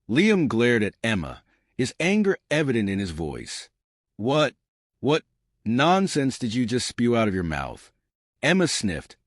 Liam glared at Emma, his anger evident in his voice. What nonsense did you just spew out of your mouth? Emma sniffed,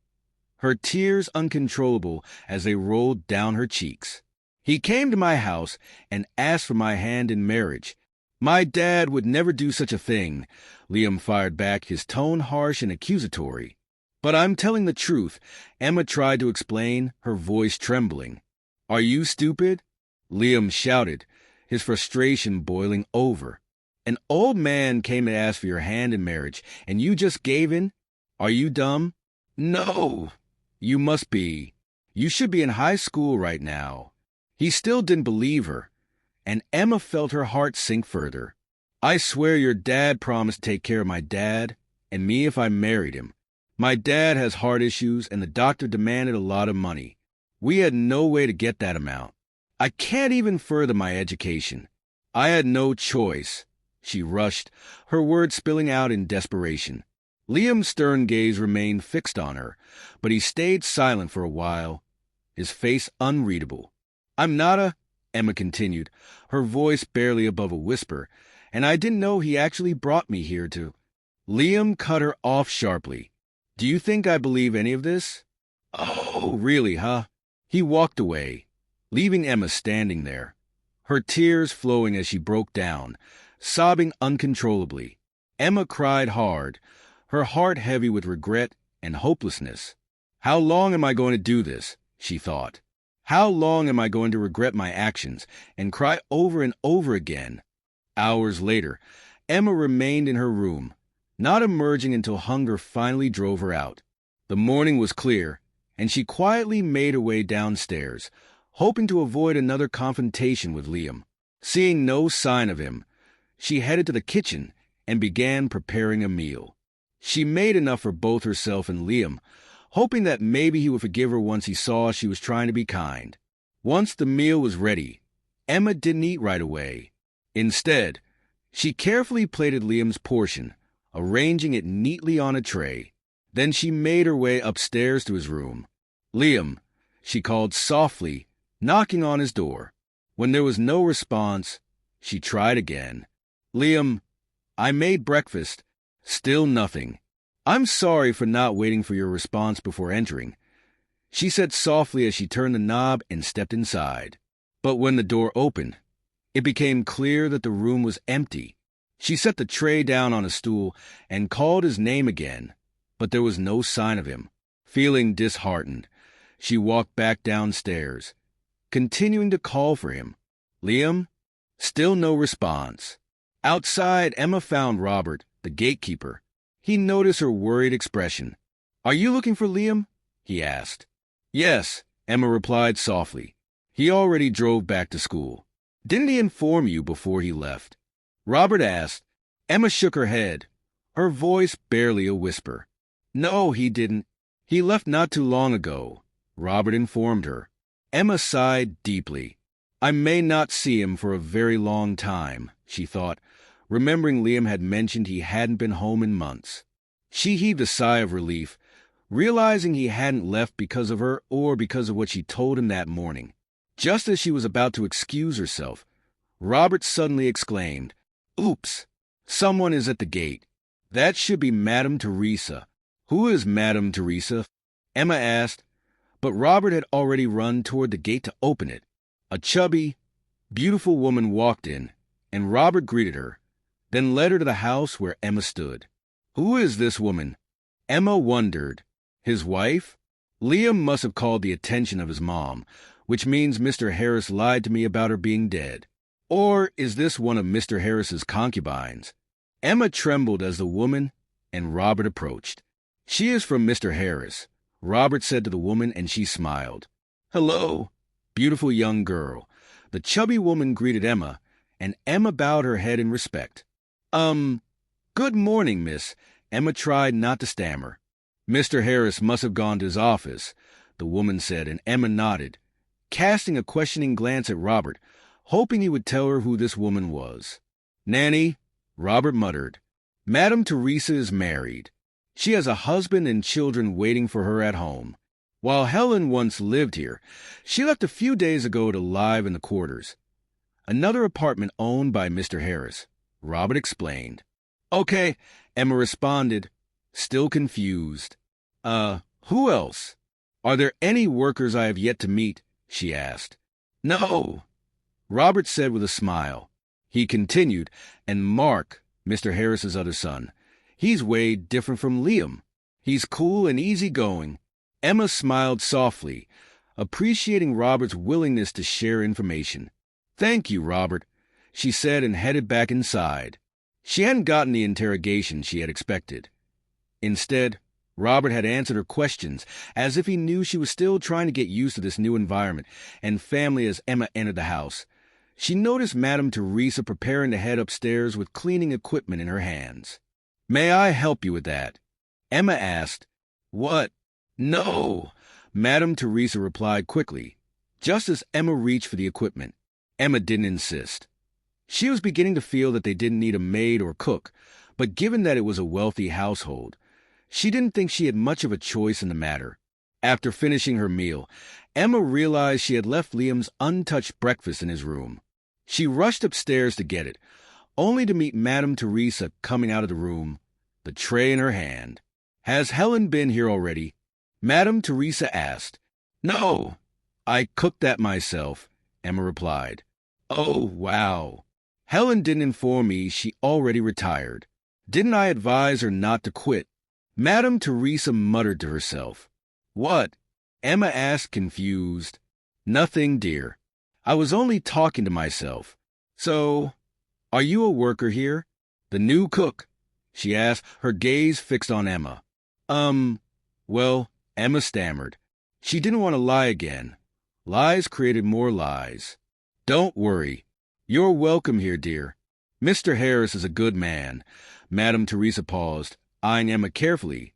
her tears uncontrollable as they rolled down her cheeks. He came to my house and asked for my hand in marriage. My dad would never do such a thing, Liam fired back, his tone harsh and accusatory. But I'm telling the truth, Emma tried to explain, her voice trembling. Are you stupid? Liam shouted, his frustration boiling over. An old man came to ask for your hand in marriage, and you just gave in? Are you dumb? No, you must be. You should be in high school right now. He still didn't believe her, and Emma felt her heart sink further. I swear your dad promised to take care of my dad and me if I married him. My dad has heart issues, and the doctor demanded a lot of money. We had no way to get that amount. I can't even further my education. I had no choice. She rushed, her words spilling out in desperation. Liam's stern gaze remained fixed on her, but he stayed silent for a while, his face unreadable. I'm not a... Emma continued, her voice barely above a whisper, and I didn't know he actually brought me here to... Liam cut her off sharply. Do you think I believe any of this? Oh, really, huh? He walked away, leaving Emma standing there, her tears flowing as she broke down, sobbing uncontrollably. Emma cried hard, her heart heavy with regret and hopelessness. How long am I going to do this? She thought. How long am I going to regret my actions and cry over and over again? Hours later, Emma remained in her room, not emerging until hunger finally drove her out. The morning was clear, and she quietly made her way downstairs, hoping to avoid another confrontation with Liam. Seeing no sign of him, she headed to the kitchen and began preparing a meal. She made enough for both herself and Liam, hoping that maybe he would forgive her once he saw she was trying to be kind. Once the meal was ready, Emma didn't eat right away. Instead, she carefully plated Liam's portion, arranging it neatly on a tray. Then she made her way upstairs to his room. Liam, she called softly, knocking on his door. When there was no response, she tried again. Liam, I made breakfast. Still nothing. I'm sorry for not waiting for your response before entering, she said softly as she turned the knob and stepped inside. But when the door opened, it became clear that the room was empty. She set the tray down on a stool and called his name again, but there was no sign of him. Feeling disheartened, she walked back downstairs, continuing to call for him. Liam? Still no response. Outside, Emma found Robert, the gatekeeper. He noticed her worried expression. Are you looking for Liam? He asked. Yes, Emma replied softly. He already drove back to school. Didn't he inform you before he left? Robert asked. Emma shook her head, her voice barely a whisper. No, he didn't. He left not too long ago, Robert informed her. Emma sighed deeply. I may not see him for a very long time, she thought, remembering Liam had mentioned he hadn't been home in months. She heaved a sigh of relief, realizing he hadn't left because of her or because of what she told him that morning. Just as she was about to excuse herself, Robert suddenly exclaimed, Oops! Someone is at the gate. That should be Madame Teresa. Who is Madame Teresa? Emma asked, but Robert had already run toward the gate to open it. A chubby, beautiful woman walked in, and Robert greeted her, then led her to the house where Emma stood. Who is this woman? Emma wondered. His wife? Liam must have called the attention of his mom, which means Mr. Harris lied to me about her being dead. Or is this one of Mr. Harris's concubines? Emma trembled as the woman and Robert approached. She is from Mr. Harris, Robert said to the woman, and she smiled. Hello, beautiful young girl. The chubby woman greeted Emma, and Emma bowed her head in respect. Good morning, miss. Emma tried not to stammer. Mr. Harris must have gone to his office, the woman said, and Emma nodded, casting a questioning glance at Robert, hoping he would tell her who this woman was. Nanny, Robert muttered. Madame Teresa is married. She has a husband and children waiting for her at home. While Helen once lived here, she left a few days ago to live in the quarters. Another apartment owned by Mr. Harris, Robert explained. Okay, Emma responded, still confused. Who else? Are there any workers I have yet to meet? She asked. No, Robert said with a smile. He continued, and Mark, Mr. Harris's other son, he's way different from Liam. He's cool and easygoing. Emma smiled softly, appreciating Robert's willingness to share information. Thank you, Robert, she said and headed back inside. She hadn't gotten the interrogation she had expected. Instead, Robert had answered her questions as if he knew she was still trying to get used to this new environment and family as Emma entered the house. She noticed Madame Teresa preparing to head upstairs with cleaning equipment in her hands. May I help you with that? Emma asked. What? No, Madame Teresa replied quickly, just as Emma reached for the equipment. Emma didn't insist. She was beginning to feel that they didn't need a maid or cook, but given that it was a wealthy household, she didn't think she had much of a choice in the matter. After finishing her meal, Emma realized she had left Liam's untouched breakfast in his room. She rushed upstairs to get it, only to meet Madame Teresa coming out of the room, the tray in her hand. Has Helen been here already? Madame Teresa asked. No, I cooked that myself, Emma replied. Oh, wow. Helen didn't inform me she already retired. Didn't I advise her not to quit? Madame Teresa muttered to herself. What? Emma asked, confused. Nothing, dear. I was only talking to myself. So, are you a worker here? The new cook? She asked, her gaze fixed on Emma. Well, Emma stammered. She didn't want to lie again. Lies created more lies. Don't worry. You're welcome here, dear. Mr. Harris is a good man. Madame Teresa paused, eyeing Emma carefully.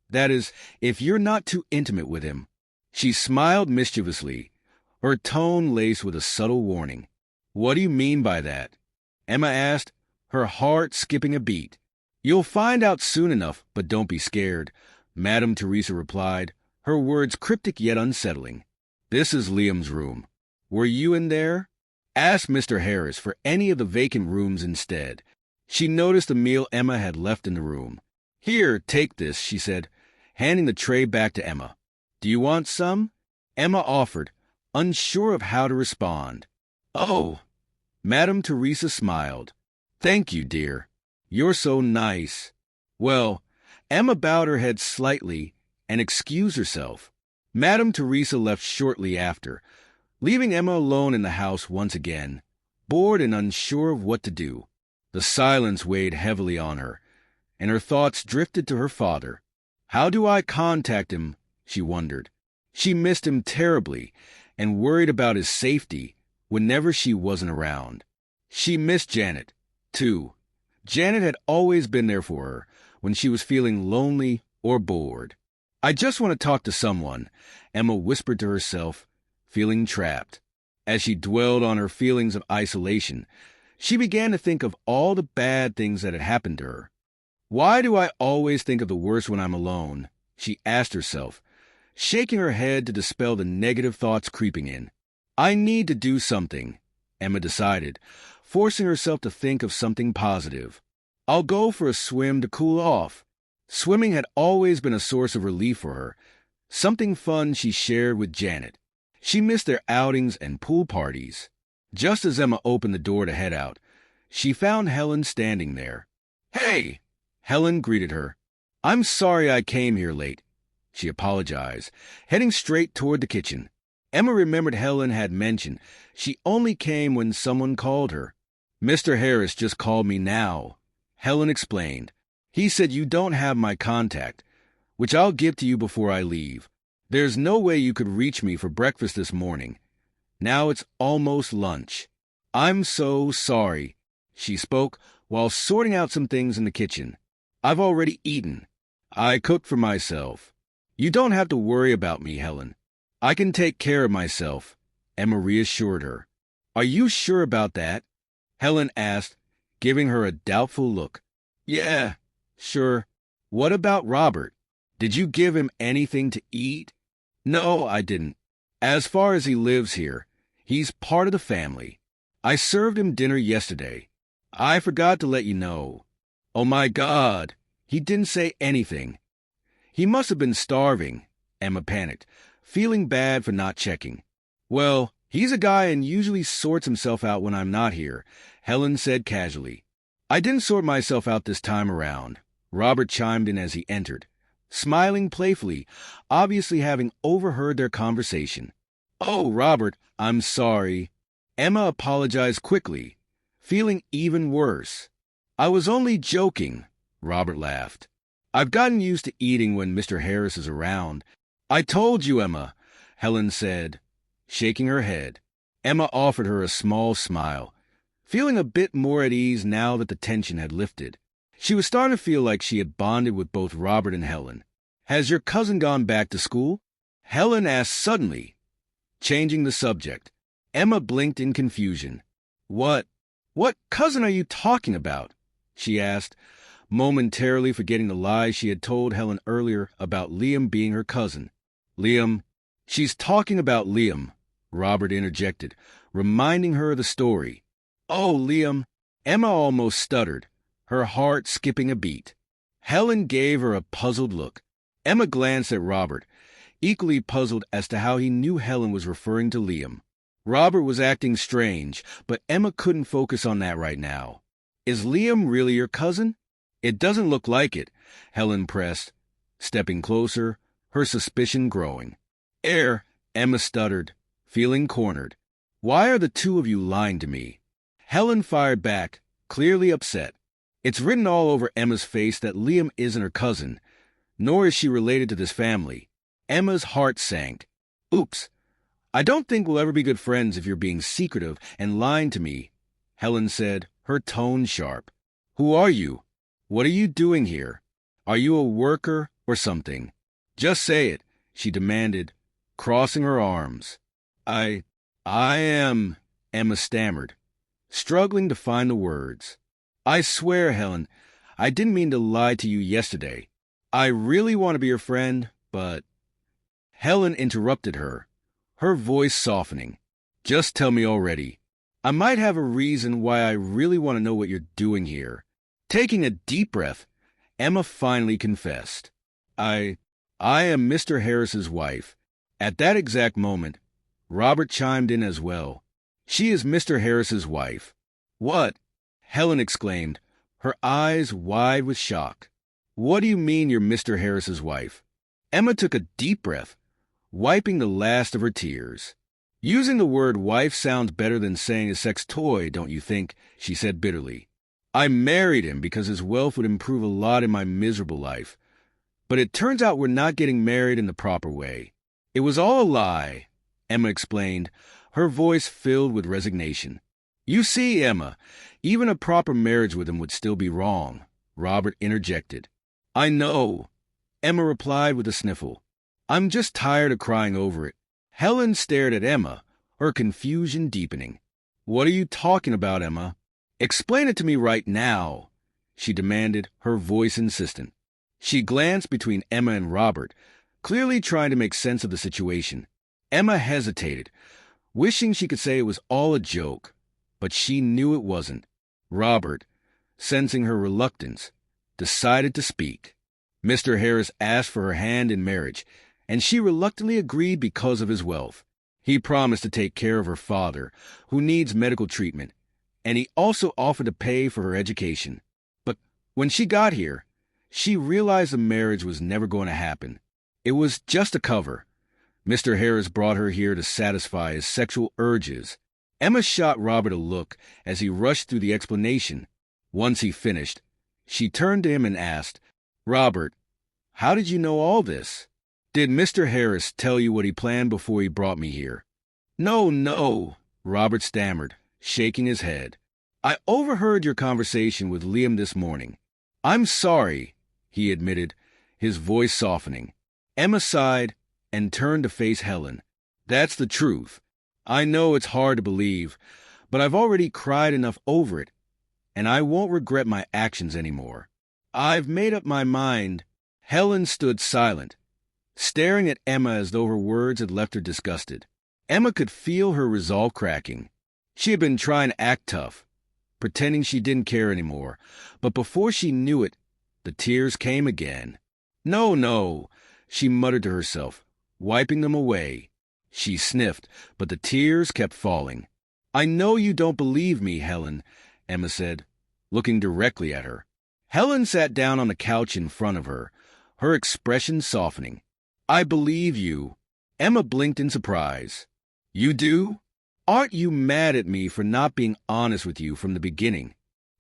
That is, if you're not too intimate with him. She smiled mischievously, her tone laced with a subtle warning. What do you mean by that? Emma asked, her heart skipping a beat. You'll find out soon enough, but don't be scared, Madame Teresa replied, her words cryptic yet unsettling. This is Liam's room. Were you in there? Ask Mr. Harris for any of the vacant rooms instead. She noticed the meal Emma had left in the room. Here, take this, she said, handing the tray back to Emma. Do you want some? Emma offered, unsure of how to respond. Oh, Madame Teresa smiled. Thank you, dear. You're so nice. Well, Emma bowed her head slightly and excused herself. Madame Teresa left shortly after, leaving Emma alone in the house once again, bored and unsure of what to do. The silence weighed heavily on her, and her thoughts drifted to her father. How do I contact him? She wondered. She missed him terribly and worried about his safety whenever she wasn't around. She missed Janet, too. Janet had always been there for her when she was feeling lonely or bored. I just want to talk to someone, Emma whispered to herself, feeling trapped. As she dwelled on her feelings of isolation, she began to think of all the bad things that had happened to her. Why do I always think of the worst when I'm alone? She asked herself, shaking her head to dispel the negative thoughts creeping in. I need to do something, Emma decided, forcing herself to think of something positive. I'll go for a swim to cool off. Swimming had always been a source of relief for her, something fun she shared with Janet. She missed their outings and pool parties. Just as Emma opened the door to head out, she found Helen standing there. Hey! Helen greeted her. I'm sorry I came here late, she apologized, heading straight toward the kitchen. Emma remembered Helen had mentioned she only came when someone called her. Mr. Harris just called me now, Helen explained. He said you don't have my contact, which I'll give to you before I leave. There's no way you could reach me for breakfast this morning. Now it's almost lunch. I'm so sorry, she spoke while sorting out some things in the kitchen. I've already eaten. I cooked for myself. You don't have to worry about me, Helen. I can take care of myself, Emma reassured her. Are you sure about that? Helen asked, giving her a doubtful look. Yeah, sure. What about Robert? Did you give him anything to eat? No, I didn't. As far as he lives here, he's part of the family. I served him dinner yesterday. I forgot to let you know. Oh my God, he didn't say anything. He must have been starving, Emma panicked, feeling bad for not checking. Well, he's a guy and usually sorts himself out when I'm not here, Helen said casually. I didn't sort myself out this time around, Robert chimed in as he entered, smiling playfully, obviously having overheard their conversation. Oh, Robert, I'm sorry. Emma apologized quickly, feeling even worse. I was only joking, Robert laughed. I've gotten used to eating when Mr. Harris is around. I told you, Emma, Helen said, shaking her head. Emma offered her a small smile, feeling a bit more at ease now that the tension had lifted. She was starting to feel like she had bonded with both Robert and Helen. Has your cousin gone back to school? Helen asked suddenly, changing the subject. Emma blinked in confusion. What cousin are you talking about? She asked, momentarily forgetting the lies she had told Helen earlier about Liam being her cousin. Liam? She's talking about Liam, Robert interjected, reminding her of the story. Oh, Liam. Emma almost stuttered, her heart skipping a beat. Helen gave her a puzzled look. Emma glanced at Robert, equally puzzled as to how he knew Helen was referring to Liam. Robert was acting strange, but Emma couldn't focus on that right now. Is Liam really your cousin? It doesn't look like it, Helen pressed, stepping closer, her suspicion growing. Emma stuttered, feeling cornered. Why are the two of you lying to me? Helen fired back, clearly upset. It's written all over Emma's face that Liam isn't her cousin, nor is she related to this family. Emma's heart sank. Oops. I don't think we'll ever be good friends if you're being secretive and lying to me, Helen said, her tone sharp. Who are you? What are you doing here? Are you a worker or something? Just say it, she demanded, crossing her arms. I am, Emma stammered, struggling to find the words. I swear, Helen, I didn't mean to lie to you yesterday. I really want to be your friend, but... Helen interrupted her, her voice softening. Just tell me already. I might have a reason why I really want to know what you're doing here. Taking a deep breath, Emma finally confessed. I am Mr. Harris's wife. At that exact moment, Robert chimed in as well. She is Mr. Harris's wife. What? Helen exclaimed, her eyes wide with shock. What do you mean you're Mr. Harris's wife? Emma took a deep breath, wiping the last of her tears. Using the word wife sounds better than saying a sex toy, don't you think? She said bitterly. I married him because his wealth would improve a lot in my miserable life. But it turns out we're not getting married in the proper way. It was all a lie, Emma explained, her voice filled with resignation. You see, Emma, even a proper marriage with him would still be wrong, Robert interjected. I know, Emma replied with a sniffle. I'm just tired of crying over it. Helen stared at Emma, her confusion deepening. What are you talking about, Emma? Explain it to me right now, she demanded, her voice insistent. She glanced between Emma and Robert, clearly trying to make sense of the situation. Emma hesitated, wishing she could say it was all a joke, but she knew it wasn't. Robert, sensing her reluctance, decided to speak. Mr. Harris asked for her hand in marriage, and she reluctantly agreed because of his wealth. He promised to take care of her father, who needs medical treatment, and he also offered to pay for her education. But when she got here, she realized the marriage was never going to happen. It was just a cover. Mr. Harris brought her here to satisfy his sexual urges. Emma shot Robert a look as he rushed through the explanation. Once he finished, she turned to him and asked, Robert, how did you know all this? Did Mr. Harris tell you what he planned before he brought me here? No, Robert stammered, shaking his head. I overheard your conversation with Liam this morning. I'm sorry, he admitted, his voice softening. Emma sighed and turned to face Helen. That's the truth. I know it's hard to believe, but I've already cried enough over it, and I won't regret my actions anymore. I've made up my mind. Helen stood silent, staring at Emma as though her words had left her disgusted. Emma could feel her resolve cracking. She had been trying to act tough, pretending she didn't care anymore, but before she knew it, the tears came again. "No, no," she muttered to herself, wiping them away. She sniffed, but the tears kept falling. "I know you don't believe me, Helen," Emma said, looking directly at her. Helen sat down on the couch in front of her, her expression softening. "I believe you." Emma blinked in surprise. "You do? Aren't you mad at me for not being honest with you from the beginning?"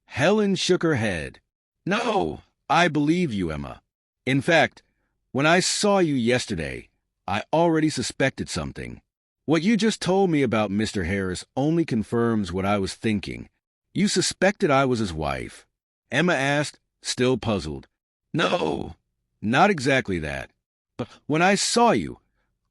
Helen shook her head. "No, I believe you, Emma. In fact, when I saw you yesterday, I already suspected something. What you just told me about Mr. Harris only confirms what I was thinking. You suspected I was his wife?" Emma asked, still puzzled. "No, not exactly that. But when I saw you,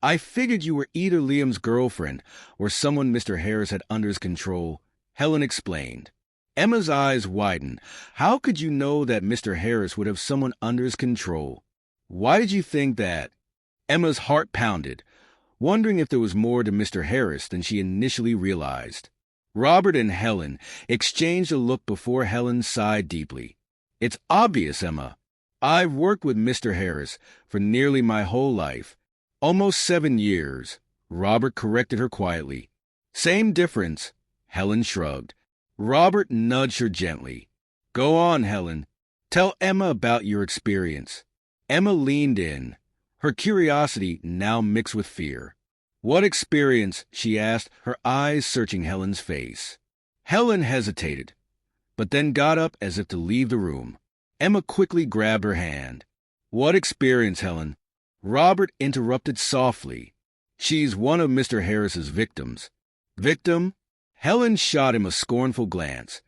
I figured you were either Liam's girlfriend or someone Mr. Harris had under his control," Helen explained. Emma's eyes widened. "How could you know that Mr. Harris would have someone under his control? Why did you think that?" Emma's heart pounded, wondering if there was more to Mr. Harris than she initially realized. Robert and Helen exchanged a look before Helen sighed deeply. "It's obvious, Emma. I've worked with Mr. Harris for nearly my whole life. Almost 7 years," Robert corrected her quietly. "Same difference," Helen shrugged. Robert nudged her gently. "Go on, Helen. Tell Emma about your experience." Emma leaned in, her curiosity now mixed with fear. "What experience?" she asked, her eyes searching Helen's face. Helen hesitated, but then got up as if to leave the room. Emma quickly grabbed her hand. "What experience, Helen?" Robert interrupted softly. "She's one of Mr. Harris's victims." "Victim?" Helen shot him a scornful glance,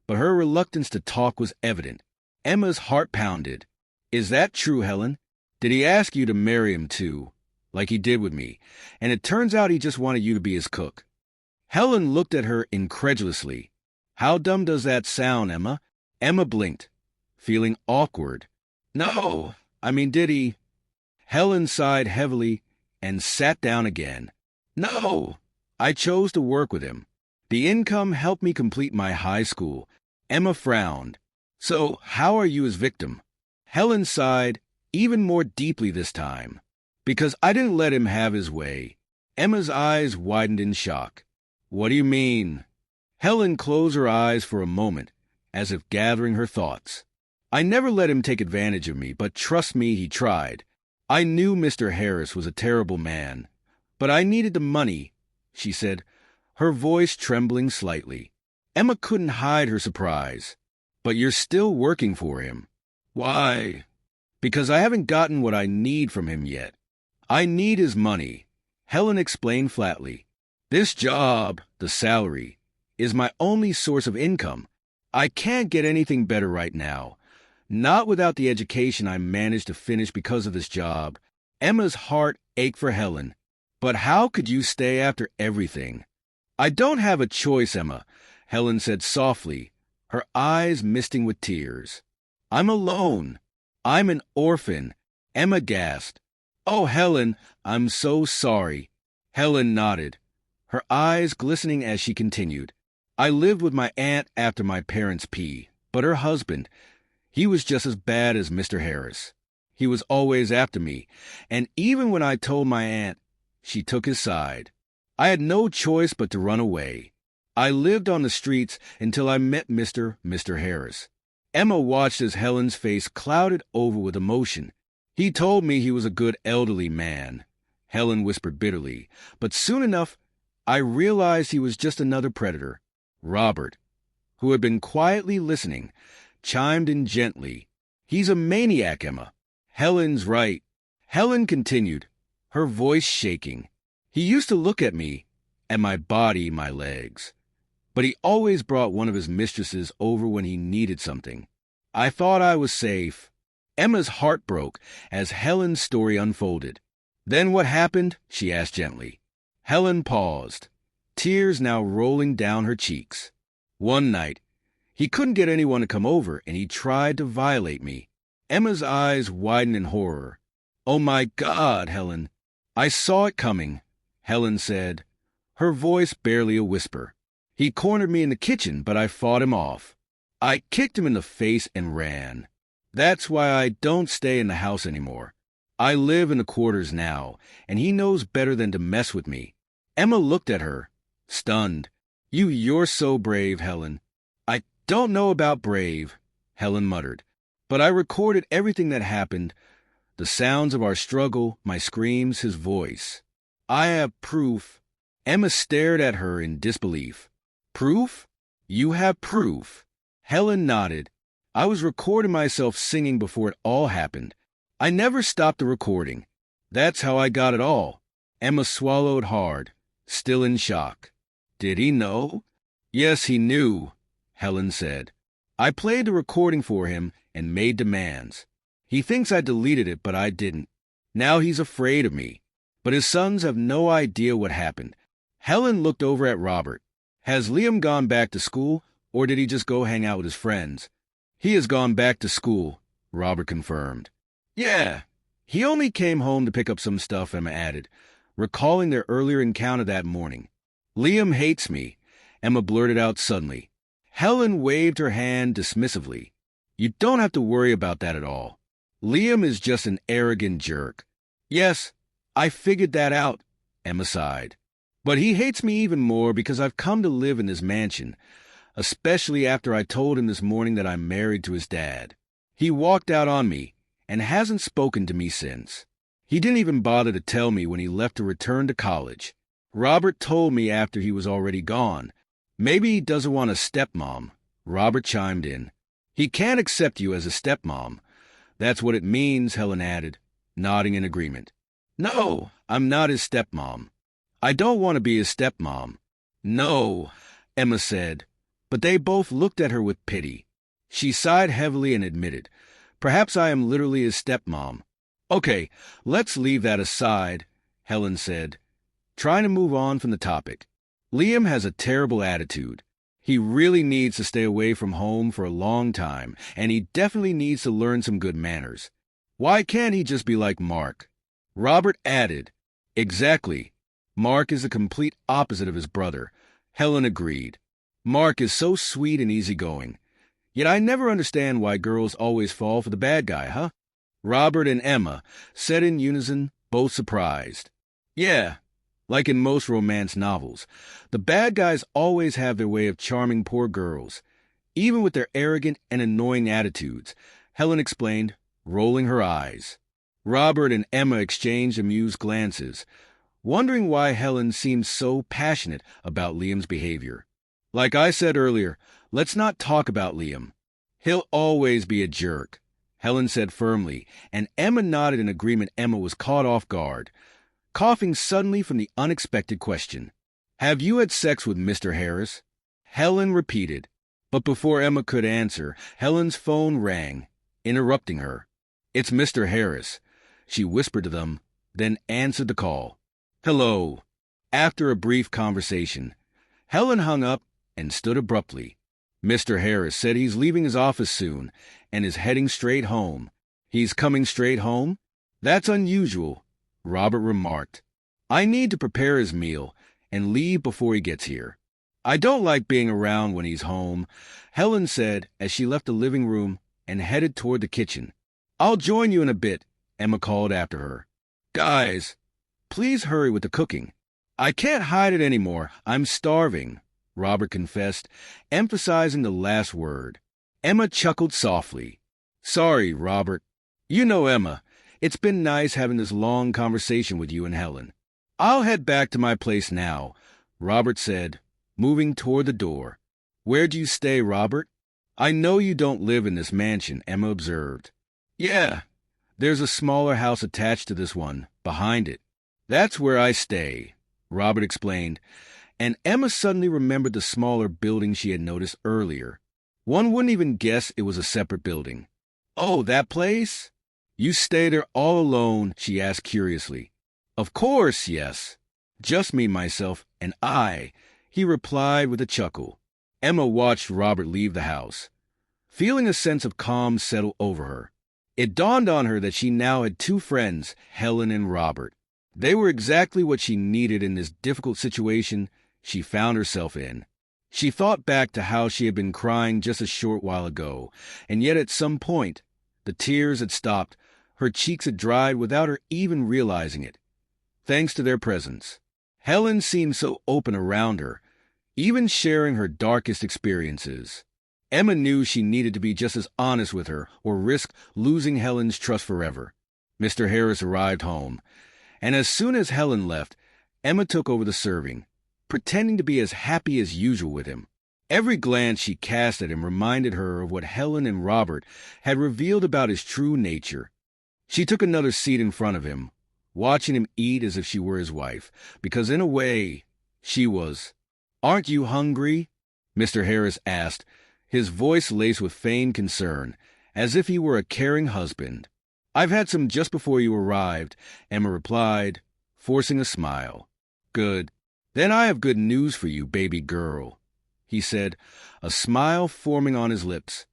but her reluctance to talk was evident. Emma's heart pounded. "Is that true, Helen? Did he ask you to marry him too, like he did with me, and it turns out he just wanted you to be his cook?" Helen looked at her incredulously. "How dumb does that sound, Emma?" Emma blinked, feeling awkward. "No, I mean, did he?" Helen sighed heavily and sat down again. "No, I chose to work with him. The income helped me complete my high school." Emma frowned. "So how are you his victim?" Helen sighed, even more deeply this time. "Because I didn't let him have his way." Emma's eyes widened in shock. "What do you mean?" Helen closed her eyes for a moment, as if gathering her thoughts. "I never let him take advantage of me, but trust me, he tried. I knew Mr. Harris was a terrible man, but I needed the money," she said, her voice trembling slightly. Emma couldn't hide her surprise. "But you're still working for him." "Why?" "Because I haven't gotten what I need from him yet. I need his money," Helen explained flatly. "This job, the salary, is my only source of income. I can't get anything better right now. Not without the education I managed to finish because of this job." Emma's heart ached for Helen. "But how could you stay after everything?" "I don't have a choice, Emma," Helen said softly, her eyes misting with tears. "I'm alone. I'm an orphan." Emma gasped. "Oh, Helen, I'm so sorry." Helen nodded, her eyes glistening as she continued. "I lived with my aunt after my parents' pee, but her husband, he was just as bad as Mr. Harris. He was always after me, and even when I told my aunt, she took his side. I had no choice but to run away. I lived on the streets until I met Mr. Harris." Emma watched as Helen's face clouded over with emotion. "He told me he was a good elderly man," Helen whispered bitterly, "but soon enough I realized he was just another predator." Robert, who had been quietly listening, chimed in gently. "He's a maniac, Emma." "Helen's right." Helen continued, her voice shaking. "He used to look at me, at my body, my legs. But he always brought one of his mistresses over when he needed something. I thought I was safe." Emma's heart broke as Helen's story unfolded. "Then what happened?" she asked gently. Helen paused, tears now rolling down her cheeks. "One night, he couldn't get anyone to come over, and he tried to violate me." Emma's eyes widened in horror. "Oh my God, Helen." "I saw it coming," Helen said, her voice barely a whisper. He cornered me in the kitchen, but I fought him off. I kicked him in the face and ran. That's why I don't stay in the house anymore. I live in the quarters now, and he knows better than to mess with me." Emma looked at her, stunned. You're so brave, Helen." "I don't know about brave," Helen muttered, "but I recorded everything that happened, the sounds of our struggle, my screams, his voice. I have proof." Emma stared at her in disbelief. "Proof? You have proof?" Helen nodded. "I was recording myself singing before it all happened. I never stopped the recording. That's how I got it all." Emma swallowed hard, still in shock. "Did he know?" "Yes, he knew," Helen said. "I played the recording for him and made demands. He thinks I deleted it, but I didn't. Now he's afraid of me. But his sons have no idea what happened." Helen looked over at Robert. "Has Liam gone back to school, or did he just go hang out with his friends?" "He has gone back to school," Robert confirmed. "Yeah, he only came home to pick up some stuff," Emma added, recalling their earlier encounter that morning. "Liam hates me," Emma blurted out suddenly. Helen waved her hand dismissively. "You don't have to worry about that at all. Liam is just an arrogant jerk." "Yes, I figured that out," Emma sighed. "But he hates me even more because I've come to live in this mansion, especially after I told him this morning that I'm married to his dad. He walked out on me and hasn't spoken to me since. He didn't even bother to tell me when he left to return to college. Robert told me after he was already gone. Maybe he doesn't want a stepmom," Robert chimed in. "He can't accept you as a stepmom. That's what it means," Helen added, nodding in agreement. "No, I'm not his stepmom. I don't want to be his stepmom." "No," Emma said, but they both looked at her with pity. She sighed heavily and admitted, "Perhaps I am literally his stepmom." "Okay, let's leave that aside," Helen said, trying to move on from the topic. "Liam has a terrible attitude. He really needs to stay away from home for a long time, and he definitely needs to learn some good manners. Why can't he just be like Mark?" Robert added, "Exactly. Mark is the complete opposite of his brother." Helen agreed. "Mark is so sweet and easygoing. Yet I never understand why girls always fall for the bad guy, huh?" Robert and Emma said in unison, both surprised. "Yeah, like in most romance novels, the bad guys always have their way of charming poor girls, even with their arrogant and annoying attitudes," Helen explained, rolling her eyes. Robert and Emma exchanged amused glances, wondering why Helen seemed so passionate about Liam's behavior. "Like I said earlier, let's not talk about Liam. He'll always be a jerk," Helen said firmly, and Emma nodded in agreement. Emma was caught off guard, coughing suddenly from the unexpected question. "Have you had sex with Mr. Harris?" Helen repeated, but before Emma could answer, Helen's phone rang, interrupting her. "It's Mr. Harris," she whispered to them, then answered the call. "Hello." After a brief conversation, Helen hung up and stood abruptly. "Mr. Harris said he's leaving his office soon and is heading straight home." "He's coming straight home? That's unusual," Robert remarked. "I need to prepare his meal and leave before he gets here. I don't like being around when he's home," Helen said as she left the living room and headed toward the kitchen. "I'll join you in a bit," Emma called after her. "Guys, please hurry with the cooking." "I can't hide it anymore. I'm starving," Robert confessed, emphasizing the last word. Emma chuckled softly. "Sorry, Robert. You know, Emma, it's been nice having this long conversation with you and Helen. I'll head back to my place now," Robert said, moving toward the door. "Where do you stay, Robert?" "I know you don't live in this mansion," Emma observed. "Yeah, there's a smaller house attached to this one, behind it. That's where I stay," Robert explained, and Emma suddenly remembered the smaller building she had noticed earlier. One wouldn't even guess it was a separate building. "Oh, that place? You stay there all alone?" she asked curiously. "Of course, yes. Just me, myself, and I," he replied with a chuckle. Emma watched Robert leave the house, feeling a sense of calm settle over her. It dawned on her that she now had two friends, Helen and Robert. They were exactly what she needed in this difficult situation she found herself in. She thought back to how she had been crying just a short while ago, and yet at some point, the tears had stopped, her cheeks had dried without her even realizing it, thanks to their presence. Helen seemed so open around her, even sharing her darkest experiences. Emma knew she needed to be just as honest with her or risk losing Helen's trust forever. Mr. Harris arrived home, and as soon as Helen left, Emma took over the serving, pretending to be as happy as usual with him. Every glance she cast at him reminded her of what Helen and Robert had revealed about his true nature. She took another seat in front of him, watching him eat as if she were his wife, because in a way, she was. "Aren't you hungry?" Mr. Harris asked, his voice laced with feigned concern, as if he were a caring husband. "I've had some just before you arrived," Emma replied, forcing a smile. "Good. Then I have good news for you, baby girl," he said, a smile forming on his lips.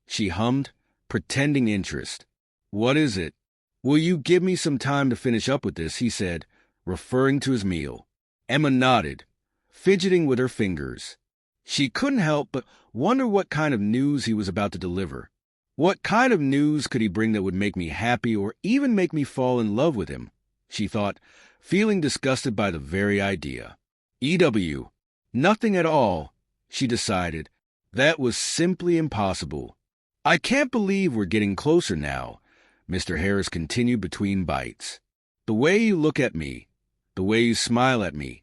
She hummed, pretending interest. "What is it?" "Will you give me some time to finish up with this?" he said, referring to his meal. Emma nodded, fidgeting with her fingers. She couldn't help but wonder what kind of news he was about to deliver. What kind of news could he bring that would make me happy or even make me fall in love with him? She thought, feeling disgusted by the very idea. Nothing at all, she decided. That was simply impossible. "I can't believe we're getting closer now," Mr. Harris continued between bites. "The way you look at me, the way you smile at me,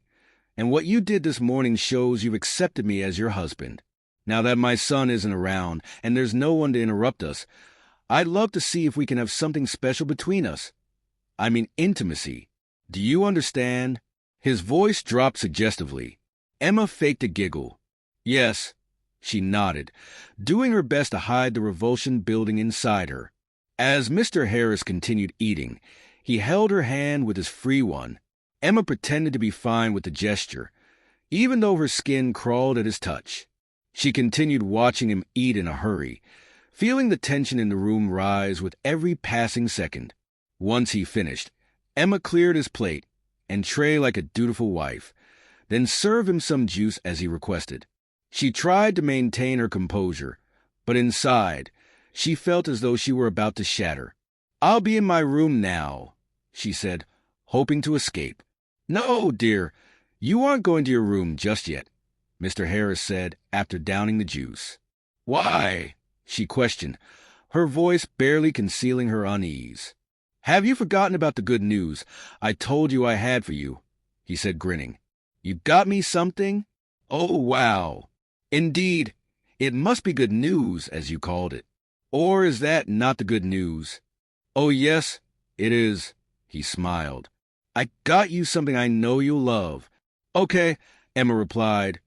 and what you did this morning shows you've accepted me as your husband. Now that my son isn't around and there's no one to interrupt us, I'd love to see if we can have something special between us. I mean intimacy. Do you understand?" His voice dropped suggestively. Emma faked a giggle. "Yes," she nodded, doing her best to hide the revulsion building inside her. As Mr. Harris continued eating, he held her hand with his free one. Emma pretended to be fine with the gesture, even though her skin crawled at his touch. She continued watching him eat in a hurry, feeling the tension in the room rise with every passing second. Once he finished, Emma cleared his plate and tray like a dutiful wife, then served him some juice as he requested. She tried to maintain her composure, but inside, she felt as though she were about to shatter. "I'll be in my room now," she said, hoping to escape. "No, dear, you aren't going to your room just yet," Mr. Harris said after downing the juice. "Why?" she questioned, her voice barely concealing her unease. "Have you forgotten about the good news I told you I had for you?" he said, grinning. "You got me something? Oh, wow. Indeed, it must be good news, as you called it. Or is that not the good news?" "Oh, yes, it is," he smiled. "I got you something I know you'll love." "Okay," Emma replied,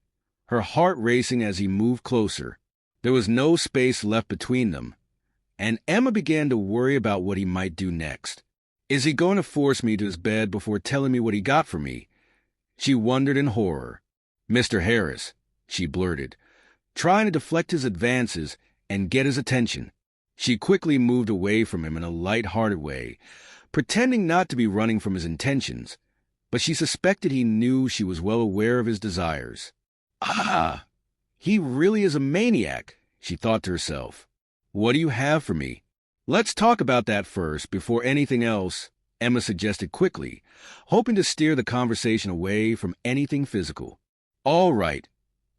her heart racing as he moved closer. There was no space left between them, and Emma began to worry about what he might do next. Is he going to force me to his bed before telling me what he got for me? She wondered in horror. "Mr. Harris," she blurted, trying to deflect his advances and get his attention. She quickly moved away from him in a light-hearted way, pretending not to be running from his intentions, but she suspected he knew she was well aware of his desires. "Ah, he really is a maniac," she thought to herself. "What do you have for me?" "Let's talk about that first, before anything else," Emma suggested quickly, hoping to steer the conversation away from anything physical. "All right,"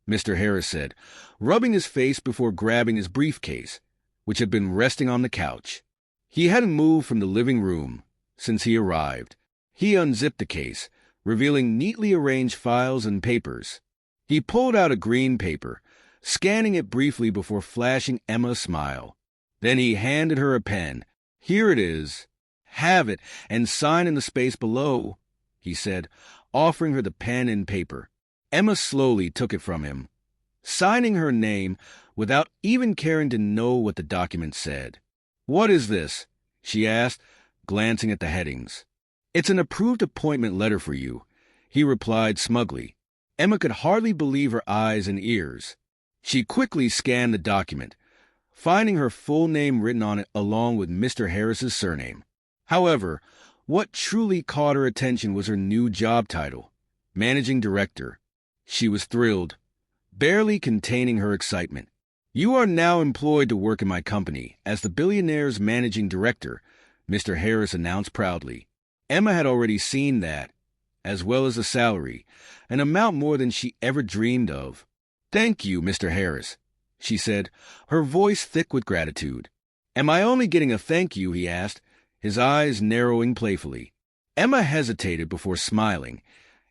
Mr. Harris said, rubbing his face before grabbing his briefcase, which had been resting on the couch. He hadn't moved from the living room since he arrived. He unzipped the case, revealing neatly arranged files and papers. He pulled out a green paper, scanning it briefly before flashing Emma a smile. Then he handed her a pen. "Here it is. Have it and sign in the space below," he said, offering her the pen and paper. Emma slowly took it from him, signing her name without even caring to know what the document said. "What is this?" she asked, glancing at the headings. "It's an approved appointment letter for you," he replied smugly. Emma could hardly believe her eyes and ears. She quickly scanned the document, finding her full name written on it along with Mr. Harris's surname. However, what truly caught her attention was her new job title, Managing Director. She was thrilled. barely containing her excitement. "You are now employed to work in my company as the Billionaire's managing director," Mr. Harris announced proudly. Emma had already seen that, as well as the salary, an amount more than she ever dreamed of. "Thank you, Mr. Harris," she said, her voice thick with gratitude. "Am I only getting a thank you?" he asked, his eyes narrowing playfully. Emma hesitated before smiling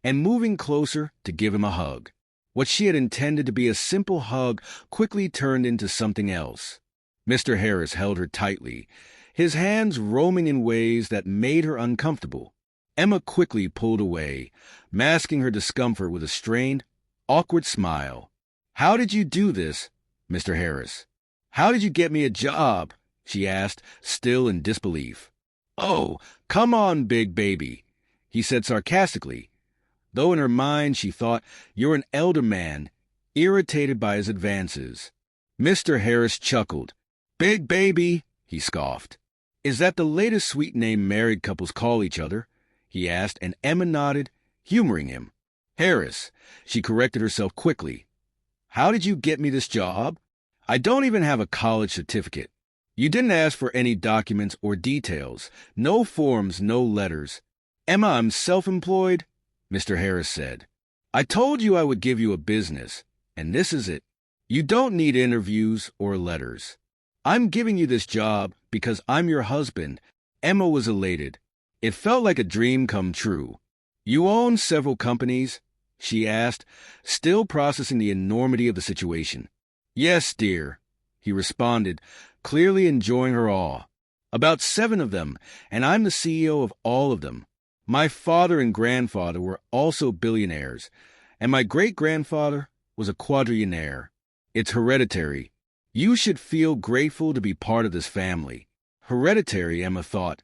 and moving closer to give him a hug. What she had intended to be a simple hug quickly turned into something else. Mr. Harris held her tightly, his hands roaming in ways that made her uncomfortable. Emma quickly pulled away, masking her discomfort with a strained, awkward smile. "How did you do this, Mr. Harris? How did you get me a job?" she asked, still in disbelief. "Oh, come on, big baby," he said sarcastically, though in her mind she thought, "You're an elder man," irritated by his advances. Mr. Harris chuckled. "Big baby," he scoffed. "Is that the latest sweet name married couples call each other?" he asked, and Emma nodded, humoring him. "Harris," she corrected herself quickly. "How did you get me this job? I don't even have a college certificate. You didn't ask for any documents or details. No forms, no letters." "Emma, I'm self-employed," Mr. Harris said. "I told you I would give you a business, and this is it. You don't need interviews or letters. I'm giving you this job because I'm your husband." Emma was elated. It felt like a dream come true. "You own several companies?" she asked, still processing the enormity of the situation. "Yes, dear," he responded, clearly enjoying her awe. "About 7 of them, and I'm the CEO of all of them. My father and grandfather were also billionaires, and my great-grandfather was a quadrillionaire. It's hereditary. You should feel grateful to be part of this family." Hereditary, Emma thought,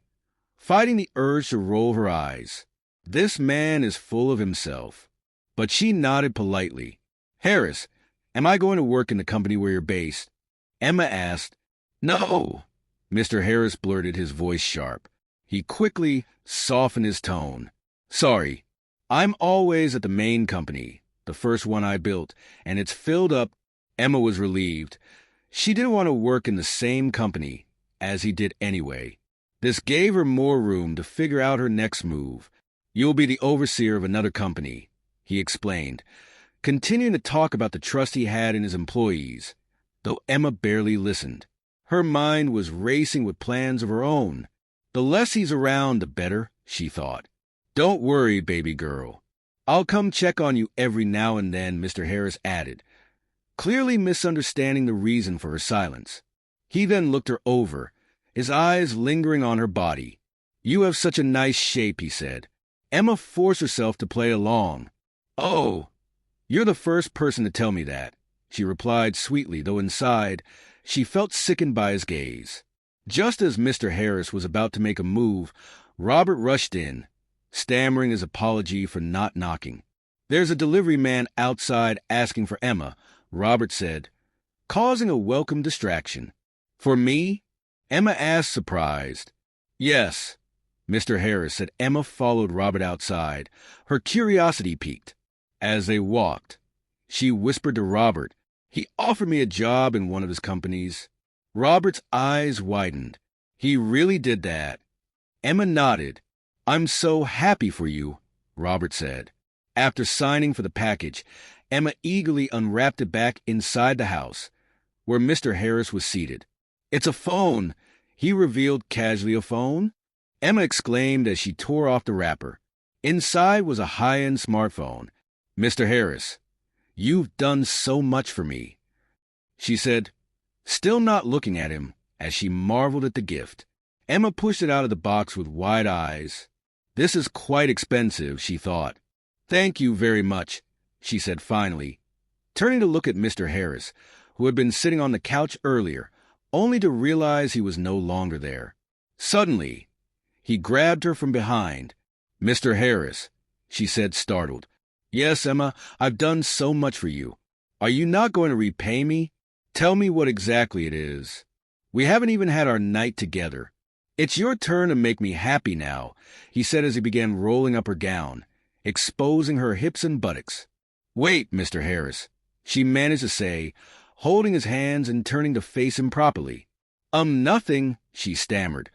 fighting the urge to roll her eyes. This man is full of himself. But she nodded politely. "Harris, am I going to work in the company where you're based?" Emma asked. "No," Mr. Harris blurted, his voice sharp. He quickly softened his tone. "Sorry, I'm always at the main company, the first one I built, and it's filled up." Emma was relieved. She didn't want to work in the same company, as he did anyway. This gave her more room to figure out her next move. "You'll be the overseer of another company," he explained, continuing to talk about the trust he had in his employees, though Emma barely listened. Her mind was racing with plans of her own. The less he's around, the better, she thought. "Don't worry, baby girl. I'll come check on you every now and then," Mr. Harris added, clearly misunderstanding the reason for her silence. He then looked her over, his eyes lingering on her body. "You have such a nice shape," he said. Emma forced herself to play along. "Oh, you're the first person to tell me that," she replied sweetly, though inside she felt sickened by his gaze. Just as Mr. Harris was about to make a move, Robert rushed in, stammering his apology for not knocking. "There's a delivery man outside asking for Emma," Robert said, causing a welcome distraction. "For me?" Emma asked, surprised. "Yes," Mr. Harris said. Emma followed Robert outside, her curiosity piqued. As they walked, she whispered to Robert, "He offered me a job in one of his companies." Robert's eyes widened. "He really did that?" Emma nodded. "I'm so happy for you," Robert said. After signing for the package, Emma eagerly unwrapped it back inside the house, where Mr. Harris was seated. "It's a phone," he revealed casually. "A phone?" Emma exclaimed as she tore off the wrapper. Inside was a high-end smartphone. "Mr. Harris, you've done so much for me," she said, still not looking at him, as she marveled at the gift. Emma pushed it out of the box with wide eyes. "This is quite expensive," she thought. "Thank you very much," she said finally, turning to look at Mr. Harris, who had been sitting on the couch earlier, only to realize he was no longer there. Suddenly, he grabbed her from behind. "Mr. Harris," she said, startled. "Yes, Emma, I've done so much for you. Are you not going to repay me? Tell me what exactly it is. We haven't even had our night together." "It's your turn to make me happy now," he said as he began rolling up her gown, exposing her hips and buttocks. "Wait, Mr. Harris," she managed to say, holding his hands and turning to face him properly. Nothing, she stammered,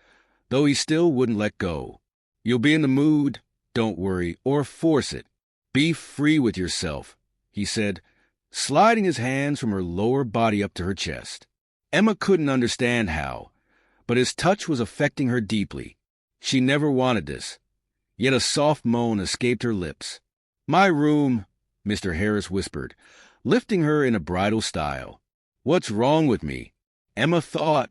though he still wouldn't let go. You'll be in the mood, don't worry, or force it. Be free with yourself, he said, sliding his hands from her lower body up to her chest. Emma couldn't understand how, but his touch was affecting her deeply. She never wanted this, yet a soft moan escaped her lips. My room, Mr. Harris whispered, lifting her in a bridal style. What's wrong with me? Emma thought,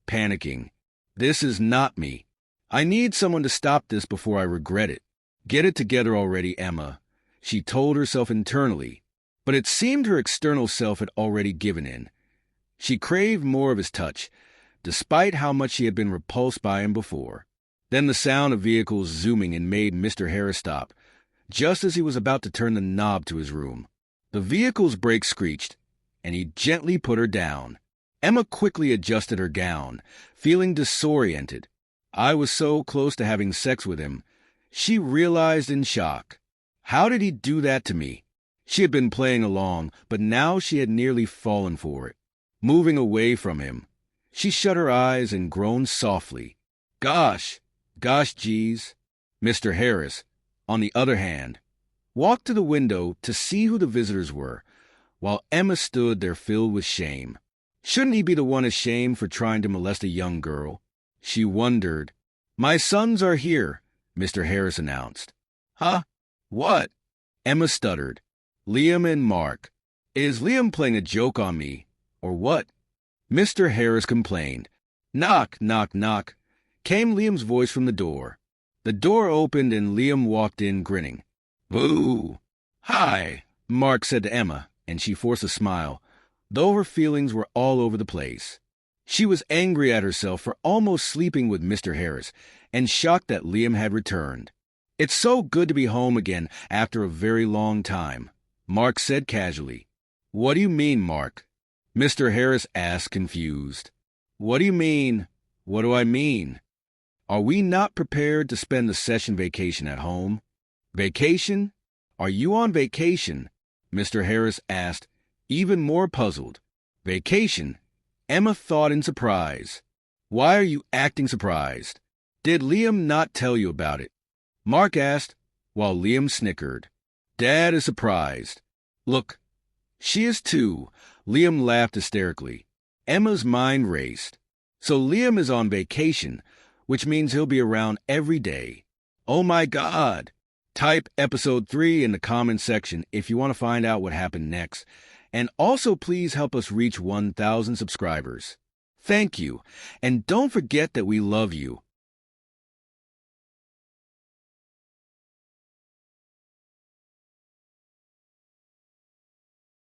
panicking. This is not me. I need someone to stop this before I regret it. Get it together already, Emma, she told herself internally, but it seemed her external self had already given in. She craved more of his touch, despite how much she had been repulsed by him before. Then the sound of vehicles zooming in made Mr. Harris stop, just as he was about to turn the knob to his room. The vehicle's brakes screeched, and he gently put her down. Emma quickly adjusted her gown, feeling disoriented. I was so close to having sex with him, she realized in shock. How did he do that to me? She had been playing along, but now she had nearly fallen for it. Moving away from him, she shut her eyes and groaned softly. Gosh, geez. Mr. Harris, on the other hand, walked to the window to see who the visitors were, while Emma stood there filled with shame. Shouldn't he be the one ashamed for trying to molest a young girl? She wondered. My sons are here, Mr. Harris announced. Huh? What? Emma stuttered. Liam and Mark. Is Liam playing a joke on me, or what? Mr. Harris complained. Knock, knock, knock, came Liam's voice from the door. The door opened and Liam walked in grinning. Boo! Hi, Mark said to Emma, and she forced a smile, though her feelings were all over the place. She was angry at herself for almost sleeping with Mr. Harris, and shocked that Liam had returned. It's so good to be home again after a very long time, Mark said casually. What do you mean, Mark? Mr. Harris asked, confused. What do you mean? What do I mean? Are we not prepared to spend the session vacation at home? Vacation? Are you on vacation? Mr. Harris asked, even more puzzled. Vacation? Emma thought in surprise. Why are you acting surprised? Did Liam not tell you about it? Mark asked, while Liam snickered. Dad is surprised. Look, she is too. Liam laughed hysterically. Emma's mind raced. So Liam is on vacation, which means he'll be around every day. Oh my God! Type episode 3 in the comment section if you want to find out what happened next. And also please help us reach 1,000 subscribers. Thank you. And don't forget that we love you.